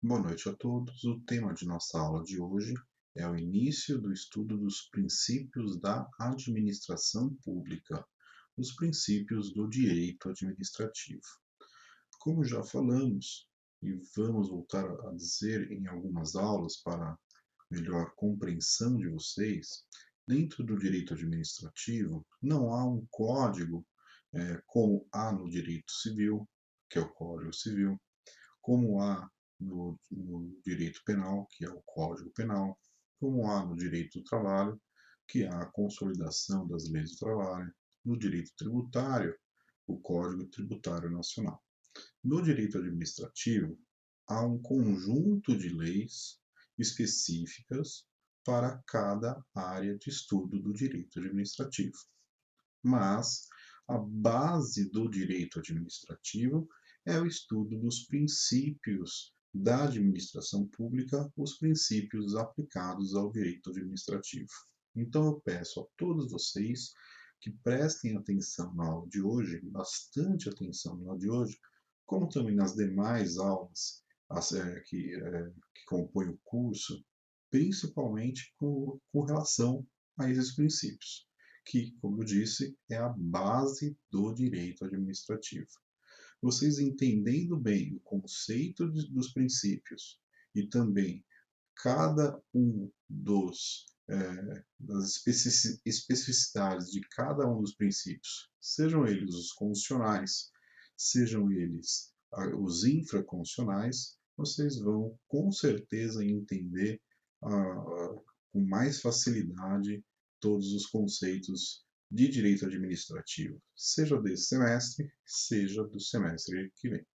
Boa noite a todos. O tema de nossa aula de hoje é o início do estudo dos princípios da administração pública, os princípios do direito administrativo. Como já falamos, e vamos voltar a dizer em algumas aulas para melhor compreensão de vocês, dentro do direito administrativo não há um código como há no direito civil, que é o Código Civil, como há no direito penal, que é o Código Penal, como há no direito do trabalho, que há a consolidação das leis do trabalho, no direito tributário, o Código Tributário Nacional. No direito administrativo, há um conjunto de leis específicas para cada área de estudo do direito administrativo. Mas a base do direito administrativo é o estudo dos princípios da administração pública, os princípios aplicados ao direito administrativo. Então eu peço a todos vocês que prestem atenção na aula de hoje, bastante atenção na aula de hoje, como também nas demais aulas que compõem o curso, principalmente com relação a esses princípios que, como eu disse, é a base do direito administrativo. Vocês entendendo bem o conceito dos princípios e também cada um das especificidades de cada um dos princípios, sejam eles os constitucionais, sejam eles os infraconstitucionais, vocês vão com certeza entender com mais facilidade todos os conceitos de direito administrativo, seja desse semestre, seja do semestre que vem.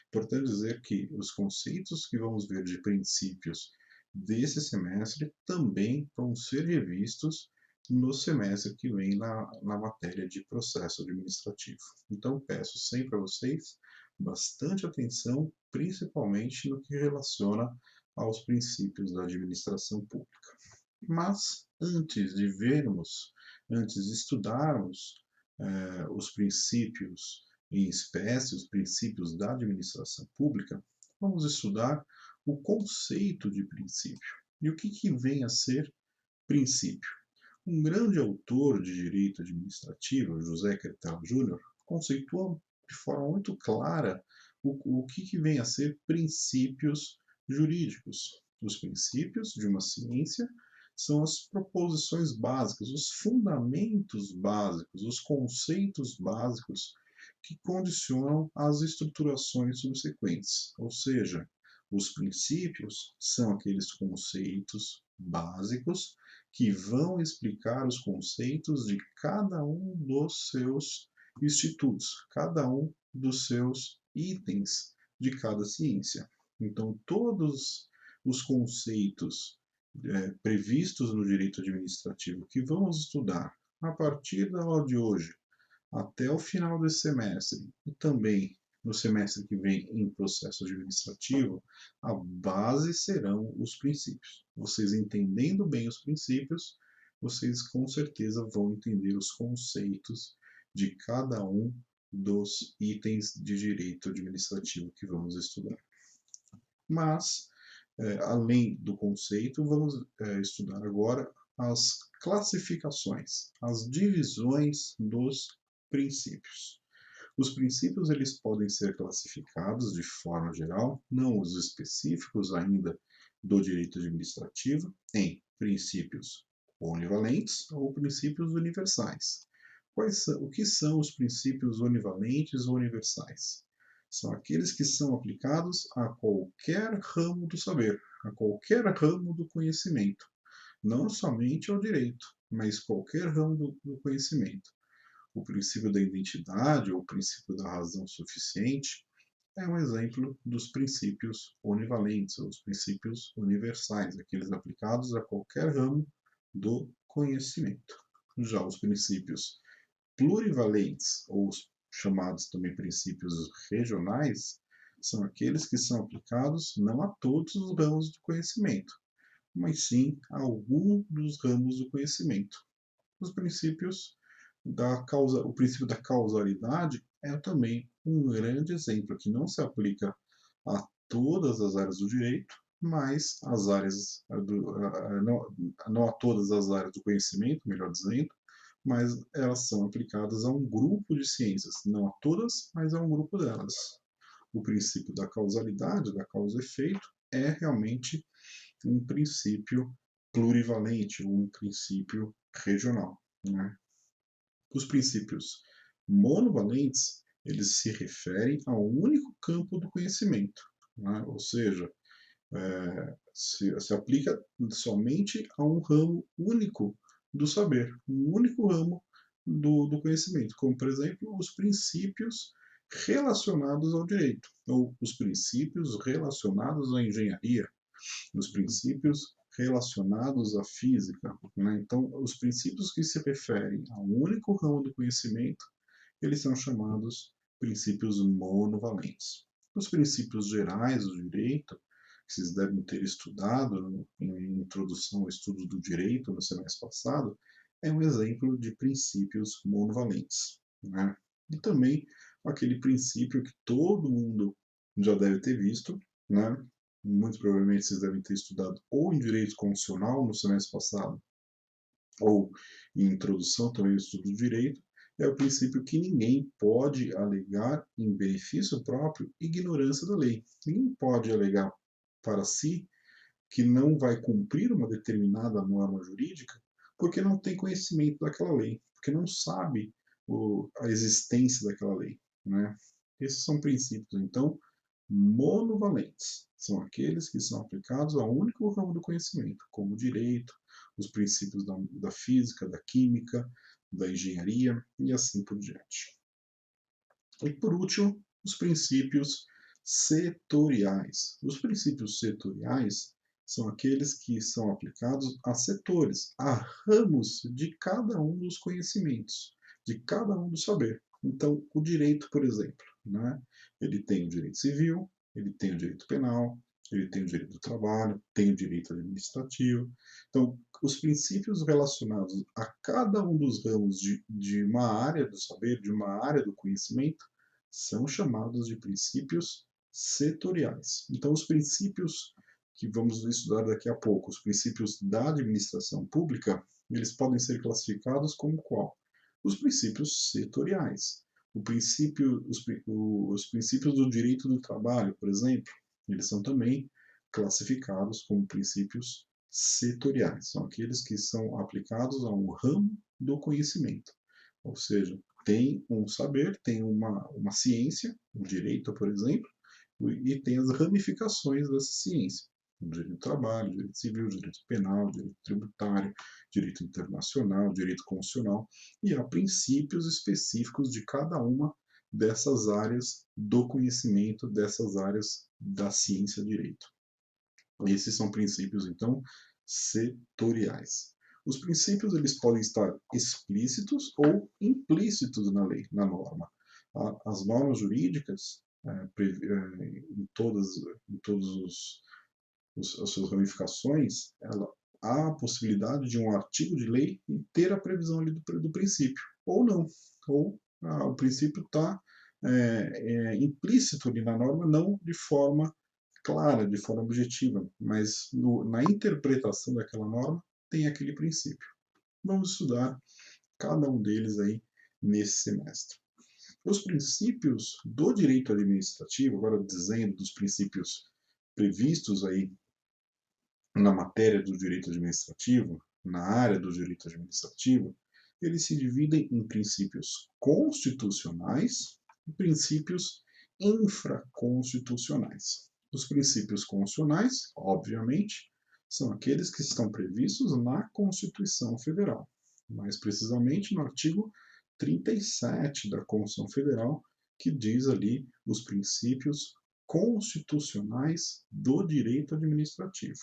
Importante dizer que os conceitos que vamos ver de princípios desse semestre também vão ser revistos no semestre que vem na matéria de processo administrativo. Então, peço sempre a vocês bastante atenção, principalmente no que relaciona aos princípios da administração pública. Mas, antes de estudarmos os princípios em espécie, os princípios da administração pública, vamos estudar o conceito de princípio. E o que vem a ser princípio? Um grande autor de direito administrativo, José Queretaro Júnior, conceitua de forma muito clara o que vem a ser princípios jurídicos. Os princípios de uma ciência são as proposições básicas, os fundamentos básicos, os conceitos básicos que condicionam as estruturações subsequentes. Ou seja, os princípios são aqueles conceitos básicos que vão explicar os conceitos de cada um dos seus institutos, cada um dos seus itens de cada ciência. Então, todos os conceitos previstos no direito administrativo que vamos estudar a partir da aula de hoje até o final desse semestre e também no semestre que vem em processo administrativo, a base serão os princípios. Vocês entendendo bem os princípios, vocês com certeza vão entender os conceitos de cada um dos itens de direito administrativo que vamos estudar. Mas, além do conceito, vamos estudar agora as classificações, as divisões dos princípios. Os princípios eles podem ser classificados de forma geral, não os específicos ainda do direito administrativo, em princípios onivalentes ou princípios universais. O que são os princípios onivalentes ou universais? São aqueles que são aplicados a qualquer ramo do saber, a qualquer ramo do conhecimento, não somente ao direito, mas qualquer ramo do conhecimento. O princípio da identidade ou o princípio da razão suficiente é um exemplo dos princípios onivalentes, ou os princípios universais, aqueles aplicados a qualquer ramo do conhecimento. Já os princípios plurivalentes, ou os chamados também princípios regionais, são aqueles que são aplicados não a todos os ramos do conhecimento, mas sim a algum dos ramos do conhecimento. Os princípios o princípio da causalidade é também um grande exemplo que não se aplica a todas as áreas do direito, mas as áreas não a todas as áreas do conhecimento, melhor dizendo, mas elas são aplicadas a um grupo de ciências, não a todas, mas a um grupo delas. O princípio da causalidade, da causa e efeito, é realmente um princípio plurivalente, um princípio regional, né? Os princípios monovalentes, eles se referem a um único campo do conhecimento, né? Ou seja, se aplica somente a um ramo único do saber, um único ramo do conhecimento, como, por exemplo, os princípios relacionados ao direito, ou os princípios relacionados à engenharia, os princípios relacionados à física, né? Então, os princípios que se referem a um único ramo do conhecimento, eles são chamados princípios monovalentes. Os princípios gerais do direito, que vocês devem ter estudado em Introdução ao Estudo do Direito no semestre passado, é um exemplo de princípios monovalentes, né? E também aquele princípio que todo mundo já deve ter visto, né? Muito provavelmente vocês devem ter estudado ou em Direito Constitucional no semestre passado, ou em Introdução também ao Estudo do Direito, é o princípio que ninguém pode alegar em benefício próprio ignorância da lei. Ninguém pode alegar para si que não vai cumprir uma determinada norma jurídica porque não tem conhecimento daquela lei, porque não sabe a existência daquela lei, né? Esses são princípios, então, monovalentes. São aqueles que são aplicados a um único ramo do conhecimento, como o direito, os princípios da física, da química, da engenharia e assim por diante. E por último, os princípios setoriais. Os princípios setoriais são aqueles que são aplicados a setores, a ramos de cada um dos conhecimentos, de cada um do saber. Então, o direito, por exemplo, né? Ele tem o direito civil, ele tem o direito penal, ele tem o direito do trabalho, tem o direito administrativo. Então, os princípios relacionados a cada um dos ramos de uma área do saber, de uma área do conhecimento, são chamados de princípios setoriais. Então, os princípios que vamos estudar daqui a pouco, os princípios da administração pública, eles podem ser classificados como qual? Os princípios setoriais. Os princípios do direito do trabalho, por exemplo, eles são também classificados como princípios setoriais. São aqueles que são aplicados a um ramo do conhecimento. Ou seja, tem um saber, tem uma ciência, o direito, por exemplo, e tem as ramificações dessa ciência. O direito do trabalho, direito civil, direito penal, direito tributário, direito internacional, direito constitucional, e há princípios específicos de cada uma dessas áreas do conhecimento, dessas áreas da ciência direito. Esses são princípios, então, setoriais. Os princípios eles podem estar explícitos ou implícitos na lei, na norma. As normas jurídicas, em todas as suas ramificações, há a possibilidade de um artigo de lei ter a previsão ali do princípio, ou não. Ou o princípio está implícito ali na norma, não de forma clara, de forma objetiva, mas na interpretação daquela norma tem aquele princípio. Vamos estudar cada um deles aí nesse semestre. Os princípios do direito administrativo, agora dizendo dos princípios previstos aí na matéria do direito administrativo, na área do direito administrativo, eles se dividem em princípios constitucionais e princípios infraconstitucionais. Os princípios constitucionais, obviamente, são aqueles que estão previstos na Constituição Federal, mais precisamente no artigo 37 da Constituição Federal, que diz ali os princípios constitucionais do direito administrativo.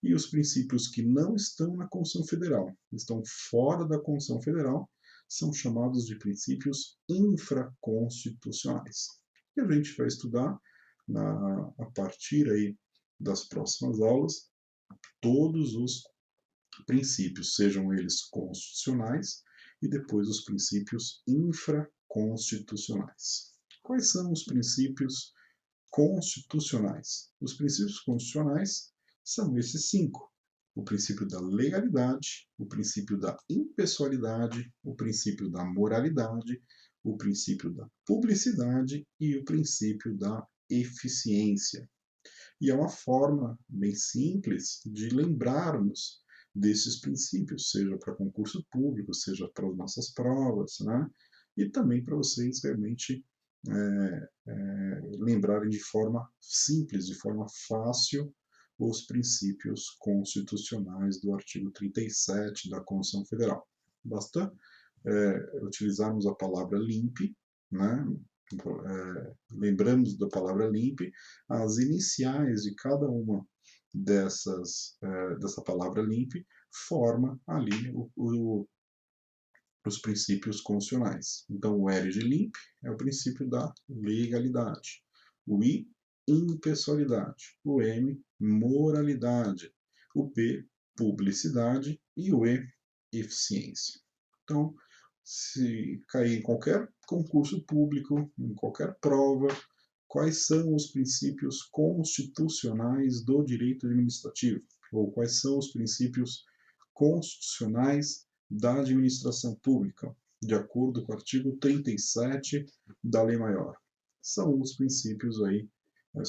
E os princípios que não estão na Constituição Federal, estão fora da Constituição Federal, são chamados de princípios infraconstitucionais. E a gente vai estudar a partir aí das próximas aulas todos os princípios, sejam eles constitucionais e depois os princípios infraconstitucionais. Quais são os princípios constitucionais. Os princípios constitucionais são esses 5. O princípio da legalidade, o princípio da impessoalidade, o princípio da moralidade, o princípio da publicidade e o princípio da eficiência. E é uma forma bem simples de lembrarmos desses princípios, seja para concurso público, seja para as nossas provas, né? E também para vocês realmente lembrarem de forma simples, de forma fácil, os princípios constitucionais do artigo 37 da Constituição Federal. Basta utilizarmos a palavra limpe, né? Lembramos da palavra limpe, as iniciais de cada uma dessa palavra limpe forma ali os princípios constitucionais. Então, o L de limpe é o princípio da legalidade, o I, impessoalidade, o M, moralidade, o P, publicidade e o E, eficiência. Então, se cair em qualquer concurso público, em qualquer prova, quais são os princípios constitucionais do direito administrativo? Ou quais são os princípios constitucionais da administração pública, de acordo com o artigo 37 da Lei Maior? São os princípios aí, é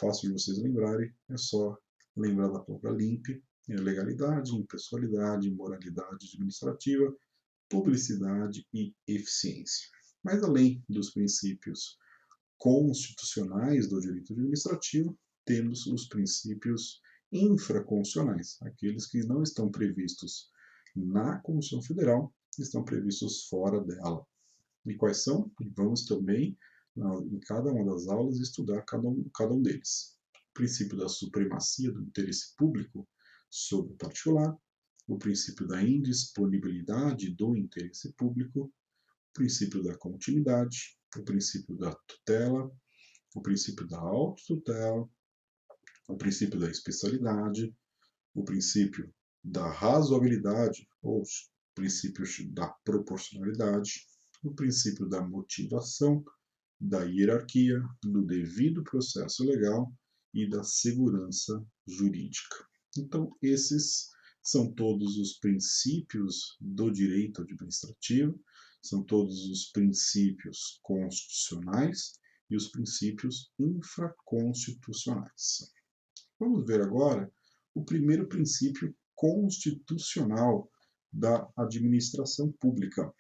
fácil de vocês lembrarem, é só lembrar da palavra limpe, legalidade, impessoalidade, moralidade administrativa, publicidade e eficiência. Mas além dos princípios constitucionais do direito administrativo, temos os princípios infraconstitucionais, aqueles que não estão previstos na Constituição Federal, estão previstos fora dela. E quais são? E vamos também, em cada uma das aulas, estudar cada um deles. O princípio da supremacia do interesse público sobre o particular, o princípio da indisponibilidade do interesse público, o princípio da continuidade, o princípio da tutela, o princípio da autotutela, o princípio da especialidade, o princípio da razoabilidade, ou os princípios da proporcionalidade, o princípio da motivação, da hierarquia, do devido processo legal e da segurança jurídica. Então, esses são todos os princípios do direito administrativo, são todos os princípios constitucionais e os princípios infraconstitucionais. Vamos ver agora o primeiro princípio constitucional da administração pública,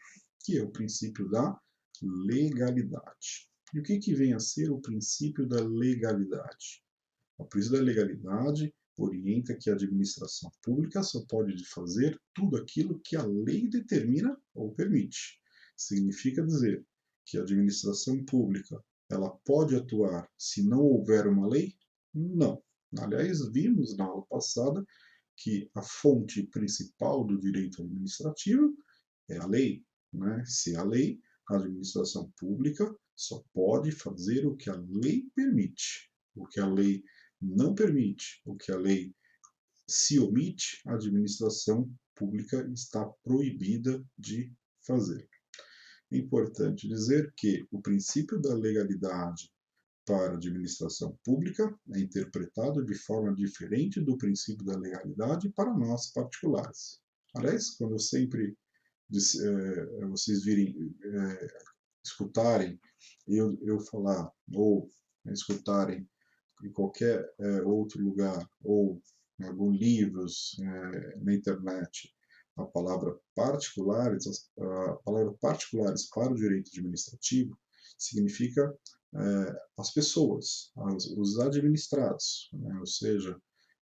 que é o princípio da legalidade. E o que vem a ser o princípio da legalidade? O princípio da legalidade orienta que a administração pública só pode fazer tudo aquilo que a lei determina ou permite. Significa dizer que a administração pública ela pode atuar se não houver uma lei? Não. Aliás, vimos na aula passada que a fonte principal do direito administrativo é a lei. Né? Se a lei, a administração pública só pode fazer o que a lei permite. O que a lei não permite, o que a lei se omite, a administração pública está proibida de fazer. É importante dizer que o princípio da legalidade para a administração pública é interpretado de forma diferente do princípio da legalidade para nós particulares. Aliás, quando vocês virem, escutarem eu falar, ou escutarem em qualquer outro lugar, ou em alguns livros na internet, a palavra particulares para o direito administrativo significa as pessoas, os administrados, né? Ou seja,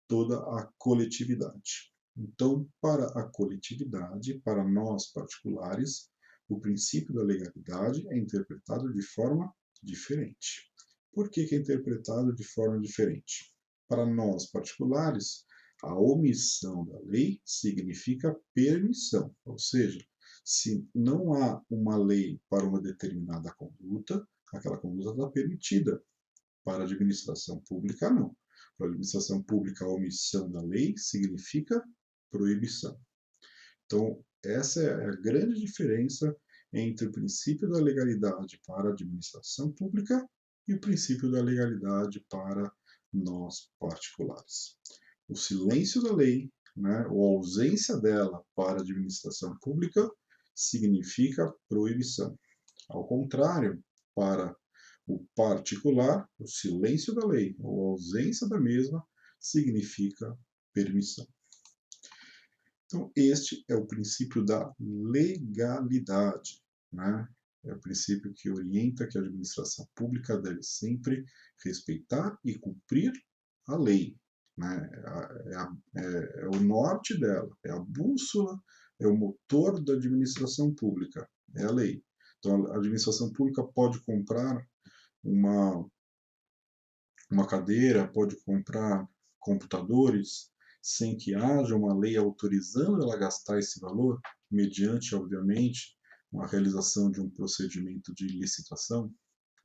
toda a coletividade. Então, para a coletividade, para nós particulares, o princípio da legalidade é interpretado de forma diferente. Por que é interpretado de forma diferente? Para nós particulares, a omissão da lei significa permissão, ou seja, se não há uma lei para uma determinada conduta, aquela conduta está permitida. Para a administração pública, não. Para a administração pública, a omissão da lei significa proibição. Então, essa é a grande diferença entre o princípio da legalidade para a administração pública e o princípio da legalidade para nós particulares. O silêncio da lei, né, ou a ausência dela para a administração pública, significa proibição. Ao contrário, para o particular, o silêncio da lei ou a ausência da mesma significa permissão. Então, este é o princípio da legalidade, né? É o princípio que orienta que a administração pública deve sempre respeitar e cumprir a lei, né? É o norte dela, é a bússola, é o motor da administração pública, é a lei. Então, a administração pública pode comprar uma, uma cadeira, pode comprar computadores, sem que haja uma lei autorizando ela a gastar esse valor, mediante, obviamente, a realização de um procedimento de licitação.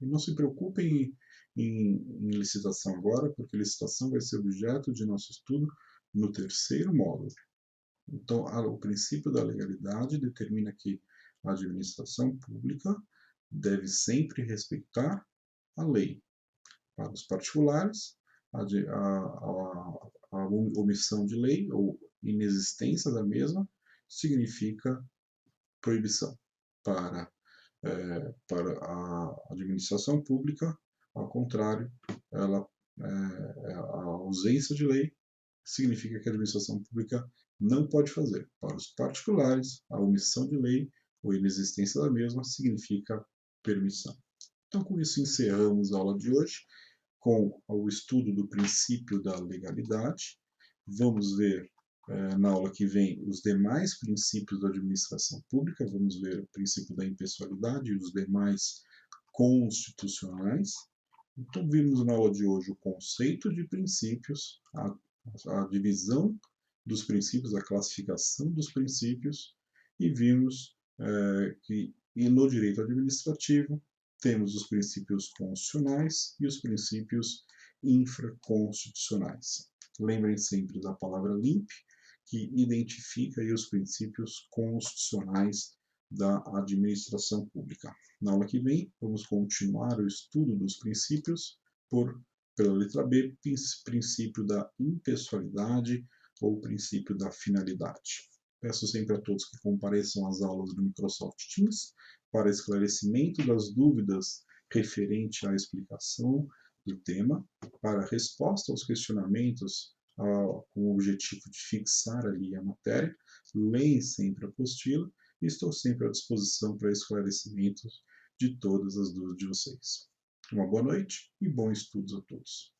E não se preocupem em licitação agora, porque licitação vai ser objeto de nosso estudo no terceiro módulo. Então, o princípio da legalidade determina que a administração pública deve sempre respeitar a lei. Para os particulares, a omissão de lei ou inexistência da mesma significa proibição. Para a administração pública, ao contrário, a ausência de lei significa que a administração pública não pode fazer. Para os particulares, a omissão de lei ou inexistência da mesma significa permissão. Então, com isso, encerramos a aula de hoje com o estudo do princípio da legalidade. Vamos ver na aula que vem os demais princípios da administração pública, vamos ver o princípio da impessoalidade e os demais constitucionais. Então, vimos na aula de hoje o conceito de princípios, a divisão dos princípios, a classificação dos princípios, e vimos que no direito administrativo temos os princípios constitucionais e os princípios infraconstitucionais. Lembrem sempre da palavra LIMP, que identifica aí os princípios constitucionais da administração pública. Na aula que vem, vamos continuar o estudo dos princípios pela letra B, princípio da impessoalidade ou princípio da finalidade. Peço sempre a todos que compareçam às aulas do Microsoft Teams para esclarecimento das dúvidas referente à explicação do tema, para resposta aos questionamentos com o objetivo de fixar ali a matéria. Leem sempre a apostila e estou sempre à disposição para esclarecimentos de todas as dúvidas de vocês. Uma boa noite e bons estudos a todos.